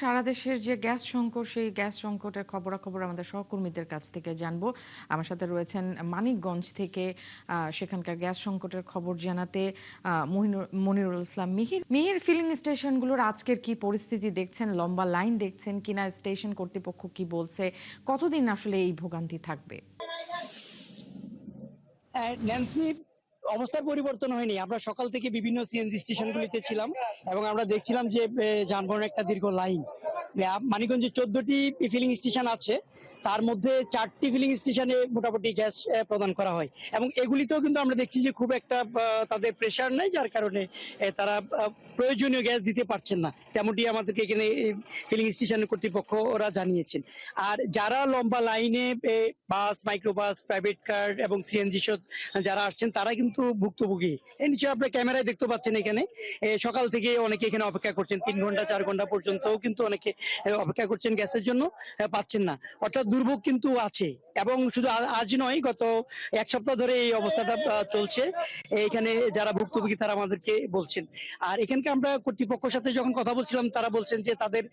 সারা দেশের যে গ্যাস সংকট, সেই গ্যাস সংকটের খবরাখবর আমাদের সহকর্মীদের কাছ থেকে জানবো। আমার সাথে রয়েছেন মানিকগঞ্জ থেকে সেখানকার গ্যাস সংকটের খবর জানাতে মনিরুল ইসলাম মিহির। মিহির, ফিলিং স্টেশনগুলোর আজকের কি পরিস্থিতি দেখছেন? লম্বা লাইন দেখছেন কিনা? স্টেশন কর্তৃপক্ষ কি বলছে? কতদিন আসলে এই ভোগান্তি থাকবে? ন্যান্সি, অবস্থার পরিবর্তন হয়নি। আমরা সকাল থেকে বিভিন্ন সিএনজি স্টেশনগুলিতে ছিলাম এবং আমরা দেখছিলাম যে যানবাহনের একটা দীর্ঘ লাইন। মানিকগঞ্জে 14টি ফিলিং স্টেশন আছে, তার মধ্যে 4টি ফিলিং স্টেশনে মোটামুটি গ্যাস প্রদান করা হয় এবং এগুলিতেও কিন্তু আমরা দেখছি যে খুব একটা তাদের প্রেশার নেই, যার কারণে তারা প্রয়োজনীয় গ্যাস দিতে পারছেন না, তেমনটি আমাদেরকে এখানে ফিলিং স্টেশনের কর্তৃপক্ষ ওরা জানিয়েছেন। আর যারা লম্বা লাইনে বাস, মাইক্রোবাস, প্রাইভেট কার এবং সিএনজি যারা আসছেন তারা কিন্তু ভুক্তভোগী। এই নিশ্চয়ই আপনার ক্যামেরায় দেখতে পাচ্ছেন, এখানে সকাল থেকে অনেকে এখানে অপেক্ষা করছেন, 3 ঘন্টা 4 ঘন্টা পর্যন্তও কিন্তু অনেকে অপেক্ষা করছেন গ্যাসের জন্য, পাচ্ছেন না। অর্থাৎ দুর্ভোগ কিন্তু আছে এবং শুধু আজ নয়, গত 1 সপ্তাহ ধরে এই অবস্থাটা চলছে। এখানে যারা ভুক্তভোগী তারা আমাদেরকে বলছেন। আর এখানকে আমরা কর্তৃপক্ষের সাথে যখন কথা বলছিলাম, তারা বলছেন যে তাদের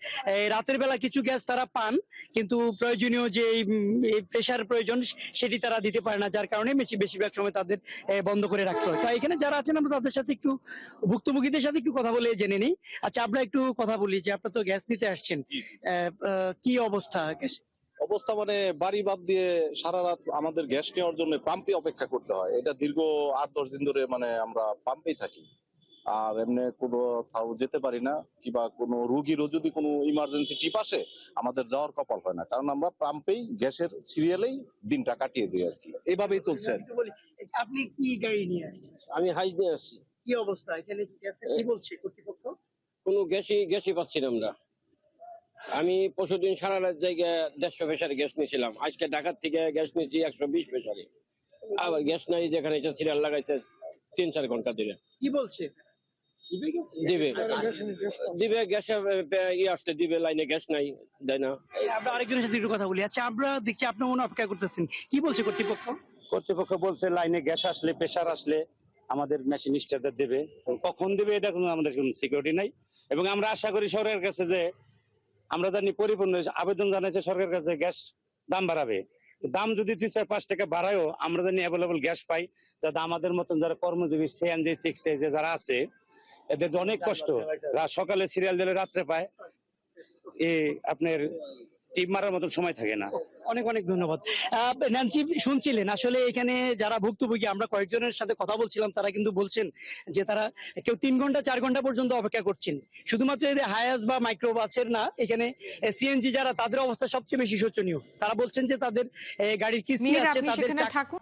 রাতের বেলা কিছু গ্যাস তারা পান, কিন্তু প্রয়োজনীয় যে প্রেশার প্রয়োজন সেটি তারা দিতে পারে না, যার কারণে বেশিরভাগ সময় তাদের বন্ধ করে রাখতে হয়। তাই এখানে যারা আছেন আমরা তাদের সাথে একটু, ভুক্তভোগীদের সাথে একটু কথা বলে জেনে নিই। আচ্ছা, আমরা একটু কথা বলি যে আপনারা তো গ্যাস নিতে আসছেন, কি অবস্থা গ্যাস? অবস্থা মানে বাড়ি বাদ দিয়ে সারা রাত আমাদের গ্যাস নেওয়ার জন্য পাম্পে অপেক্ষা করতে হয়। এটা দীর্ঘ 8-10 দিন ধরে মানে আমরা পাম্পেই থাকি। আর এমনি কোথাও যেতে পারি না, কিংবা কোনো রুগীরও যদি কোনো ইমার্জেন্সি টিপ আসে, আমাদের যাওয়ার কপাল হয় না, কারণ আমরা পাম্পেই গ্যাসের সিরিয়ালেই দিনটা কাটিয়ে দিই আর কি। এইভাবেই চলছে। আপনি কি গাড়ি নিয়ে আসছেন? আমি হাইট নিয়ে আসছি। কি অবস্থা এখানে? গ্যাসের কি বলছে কর্তৃপক্ষ? কোনো গ্যাসই পাচ্ছি না আমরা। আমি পরশুদিন সারা রাত জায়গায় 150 প্রেসারে গ্যাস নিয়েছিলাম, আজকে ঢাকার থেকে গ্যাস নিয়েছি 120 প্রেসারে। আবার গ্যাস নাই, যেখানে সিরিয়াল লাগাইছে 3-4 ঘন্টা ধরে। কি বলছে? দিবে দিবে গ্যাস, আসতে দিবে, লাইনে গ্যাস নাই, দেয় না। আমরা আরেকজনের সাথে একটু কথা বলি। আচ্ছা, আমরা দেখছি আপনার মনে অপেক্ষা করতেছেন, কি বলছে কর্তৃপক্ষ? কর্তৃপক্ষ বলছে লাইনে গ্যাস আসলে, প্রেসার আসলে আমাদের মেশিন স্টার্টার দেবে। কখন দেবে এটা কোনো আমাদের কোনো সিকিউরিটি নাই। এবং আমরা আশা করি সরকারের কাছে যে আমরা জানি পরিপূর্ণ আবেদন জানাইছে সরকারের কাছে, গ্যাস দাম বাড়াবে। দাম যদি 2-4-5 টাকা বাড়ায়ও আমরা জানি অ্যাভেলেবল গ্যাস পাই, যাতে আমাদের মতন যারা কর্মজীবী সিএনজি টেক্সি যে যারা আছে এদের অনেক কষ্ট, সকালে সিরিয়াল দিলে রাত্রে পায়, আপনার টিপ মারার মতন সময় থাকে না। অনেক অনেক ধন্যবাদ। ন্যান্সি, শুনছিলেন আসলে এখানে যারা ভুক্তভোগী, আমরা কয়েকজনের সাথে কথা বলছিলাম, তারা কিন্তু বলছেন যে তারা কেউ 3 ঘন্টা 4 ঘন্টা পর্যন্ত অপেক্ষা করছেন। শুধুমাত্র এই হায়াস বা মাইক্রো বাসের না, এখানে সিএনজি যারা, তাদের অবস্থা সবচেয়ে বেশি শোচনীয়। তারা বলছেন যে তাদের গাড়ির কিস্তি মিহির, আছে, আপনি তাদের সেখানে থাকুন।